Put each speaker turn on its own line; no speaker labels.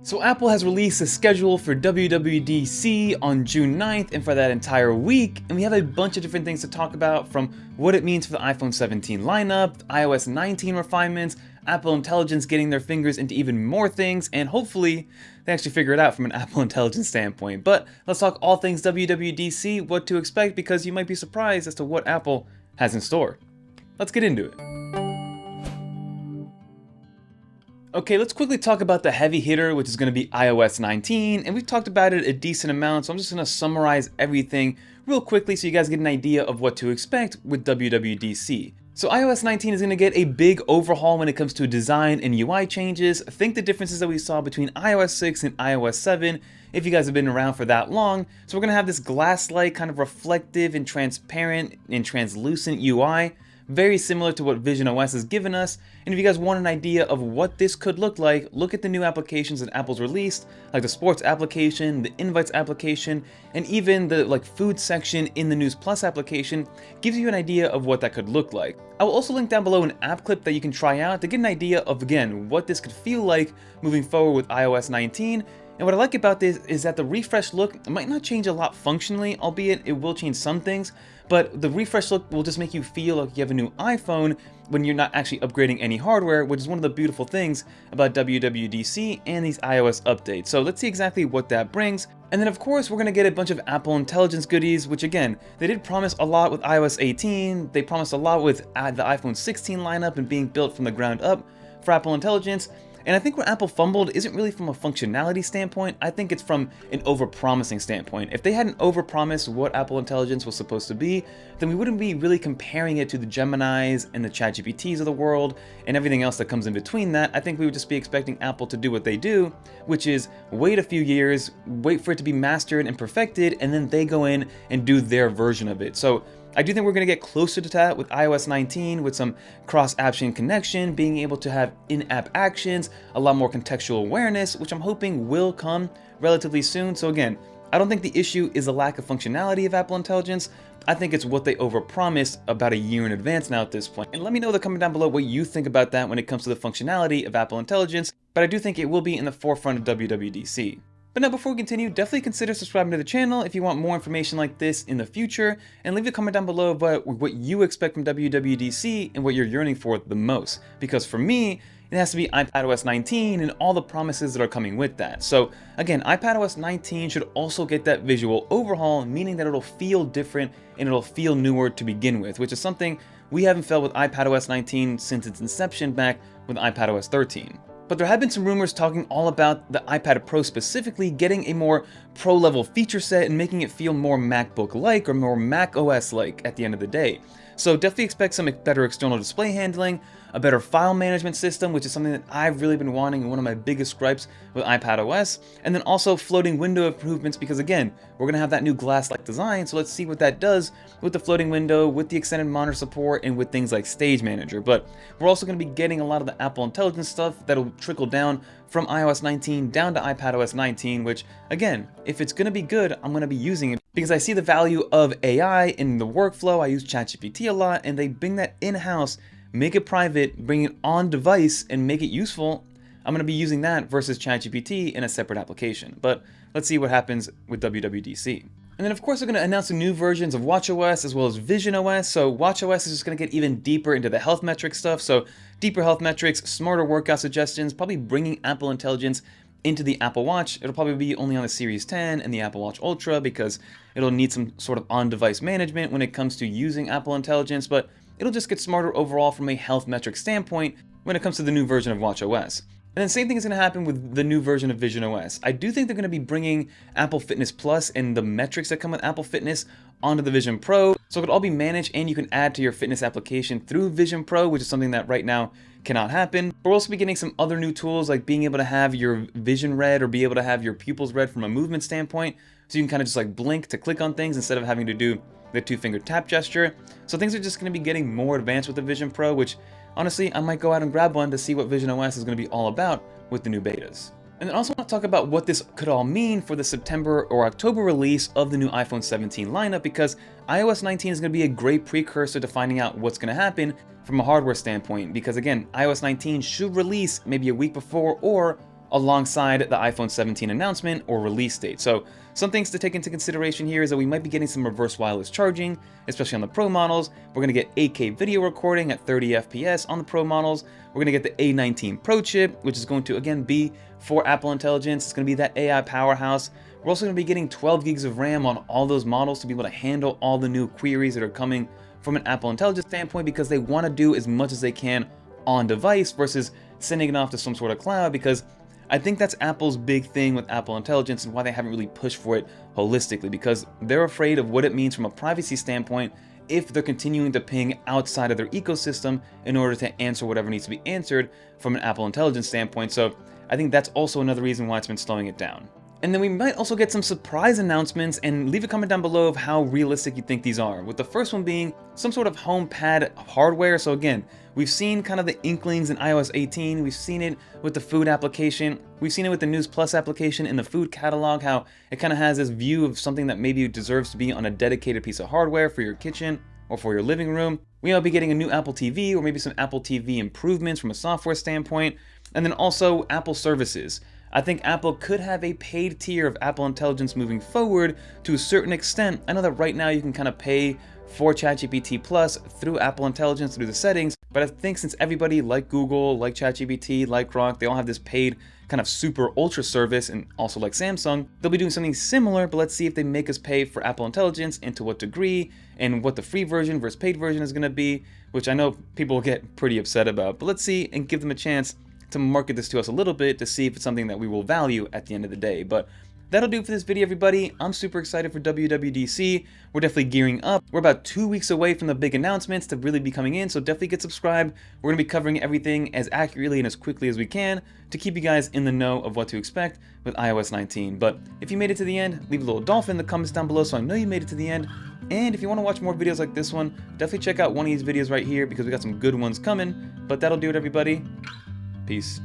So Apple has released a schedule for WWDC on June 9th and for that entire week, and we have a bunch of different things to talk about, from what it means for the iPhone 17 lineup, iOS 19 refinements, Apple Intelligence getting their fingers into even more things, and hopefully they actually figure it out from an Apple Intelligence standpoint. But let's talk all things WWDC, what to expect, because you might be surprised as to what Apple has in store. Let's get into it. Okay, let's quickly talk about the heavy hitter, which is going to be iOS 19, and we've talked about it a decent amount, so I'm just going to summarize everything real quickly so you guys get an idea of what to expect with WWDC. So iOS 19 is going to get a big overhaul when it comes to design and UI changes. Think the differences that we saw between iOS 6 and iOS 7, if you guys have been around for that long. So we're going to have this glass-like, kind of reflective and transparent and translucent UI, very similar to what visionOS has given us. And if you guys want an idea of what this could look like, look at the new applications that Apple's released, like the Sports application, the Invites application, and even the food section in the News Plus application gives you an idea of what that could look like. I will also link down below an app clip that you can try out to get an idea of, again, what this could feel like moving forward with iOS 19. And what I like about this is that the refresh look might not change a lot functionally, albeit it will change some things, but the refresh look will just make you feel like you have a new iPhone when you're not actually upgrading any hardware, which is one of the beautiful things about WWDC and these iOS updates. So let's see exactly what that brings. And then of course we're going to get a bunch of Apple Intelligence goodies, which again, they did promise a lot with iOS 18, they promised a lot with the iPhone 16 lineup and being built from the ground up for Apple Intelligence. And I think where Apple fumbled isn't really from a functionality standpoint, I think it's from an over-promising standpoint. If they hadn't over-promised what Apple Intelligence was supposed to be, then we wouldn't be really comparing it to the Geminis and the ChatGPTs of the world and everything else that comes in between that. I think we would just be expecting Apple to do what they do, which is wait a few years, wait for it to be mastered and perfected, and then they go in and do their version of it. So I do think we're going to get closer to that with iOS 19, with some cross-app connection, being able to have in-app actions, a lot more contextual awareness, which I'm hoping will come relatively soon. So again, I don't think the issue is the lack of functionality of Apple Intelligence. I think it's what they overpromised about a year in advance now at this point. And let me know in the comment down below what you think about that when it comes to the functionality of Apple Intelligence, but I do think it will be in the forefront of WWDC. But now before we continue, definitely consider subscribing to the channel if you want more information like this in the future, and leave a comment down below about what you expect from WWDC and what you're yearning for the most. Because for me, it has to be iPadOS 19 and all the promises that are coming with that. So again, iPadOS 19 should also get that visual overhaul, meaning that it'll feel different and it'll feel newer to begin with, which is something we haven't felt with iPadOS 19 since its inception back with iPadOS 13. But there have been some rumors talking all about the iPad Pro specifically getting a more pro-level feature set and making it feel more MacBook-like or more macOS-like at the end of the day. So definitely expect some better external display handling, a better file management system, which is something that I've really been wanting and one of my biggest gripes with iPadOS, and then also floating window improvements, because again, we're going to have that new glass-like design, so let's see what that does with the floating window, with the extended monitor support, and with things like Stage Manager. But we're also going to be getting a lot of the Apple Intelligence stuff that'll trickle down from iOS 19 down to iPadOS 19, which again, if it's going to be good, I'm going to be using it because I see the value of AI in the workflow. I use ChatGPT a lot, and they bring that in-house, make it private, bring it on device, and make it useful. I'm going to be using that versus ChatGPT in a separate application. But let's see what happens with WWDC. And then of course they're going to announce some new versions of watchOS as well as visionOS. So watchOS is just going to get even deeper into the health metrics stuff. So deeper health metrics, smarter workout suggestions, probably bringing Apple Intelligence into the Apple Watch. It'll probably be only on the Series 10 and the Apple Watch Ultra because it'll need some sort of on-device management when it comes to using Apple Intelligence, but it'll just get smarter overall from a health metric standpoint when it comes to the new version of watchOS. And then same thing is going to happen with the new version of visionOS. I do think they're going to be bringing Apple Fitness Plus and the metrics that come with Apple Fitness onto the Vision Pro, so it could all be managed and you can add to your fitness application through Vision Pro, which is something that right now cannot happen. But we'll also be getting some other new tools like being able to have your vision read or be able to have your pupils read from a movement standpoint, so you can kind of just blink to click on things instead of having to do the two-finger tap gesture. So things are just going to be getting more advanced with the Vision Pro, which honestly, I might go out and grab one to see what visionOS is going to be all about with the new betas. And then also want to talk about what this could all mean for the September or October release of the new iPhone 17 lineup, because iOS 19 is going to be a great precursor to finding out what's going to happen from a hardware standpoint, because again, iOS 19 should release maybe a week before or alongside the iPhone 17 announcement or release date. So some things to take into consideration here is that we might be getting some reverse wireless charging, especially on the Pro models. We're going to get 8K video recording at 30 FPS on the Pro models. We're going to get the A19 Pro chip, which is going to again be for Apple Intelligence. It's going to be that AI powerhouse. We're also going to be getting 12 gigs of RAM on all those models to be able to handle all the new queries that are coming from an Apple Intelligence standpoint, because they want to do as much as they can on device versus sending it off to some sort of cloud, because I think that's Apple's big thing with Apple Intelligence and why they haven't really pushed for it holistically, because they're afraid of what it means from a privacy standpoint if they're continuing to ping outside of their ecosystem in order to answer whatever needs to be answered from an Apple Intelligence standpoint. So I think that's also another reason why it's been slowing it down. And then we might also get some surprise announcements, and leave a comment down below of how realistic you think these are, with the first one being some sort of HomePad hardware. So again, we've seen kind of the inklings in iOS 18, we've seen it with the food application, we've seen it with the News Plus application in the food catalog, how it kind of has this view of something that maybe deserves to be on a dedicated piece of hardware for your kitchen or for your living room. We might be getting a new Apple TV, or maybe some Apple TV improvements from a software standpoint, and then also Apple services. I think Apple could have a paid tier of Apple Intelligence moving forward to a certain extent. I know that right now you can kind of pay for ChatGPT Plus through Apple Intelligence through the settings, but I think since everybody like Google, like ChatGPT, like Grok, they all have this paid kind of super ultra service, and also like Samsung, they'll be doing something similar, but let's see if they make us pay for Apple Intelligence and to what degree, and what the free version versus paid version is going to be, which I know people will get pretty upset about, but let's see and give them a chance to market this to us a little bit to see if it's something that we will value at the end of the day. But that'll do for this video, everybody. I'm super excited for WWDC. We're definitely gearing up. We're about 2 weeks away from the big announcements to really be coming in, so definitely get subscribed. We're going to be covering everything as accurately and as quickly as we can to keep you guys in the know of what to expect with iOS 19. But if you made it to the end, leave a little dolphin in the comments down below so I know you made it to the end. And if you want to watch more videos like this one, definitely check out one of these videos right here, because we got some good ones coming. But that'll do it, everybody. Peace.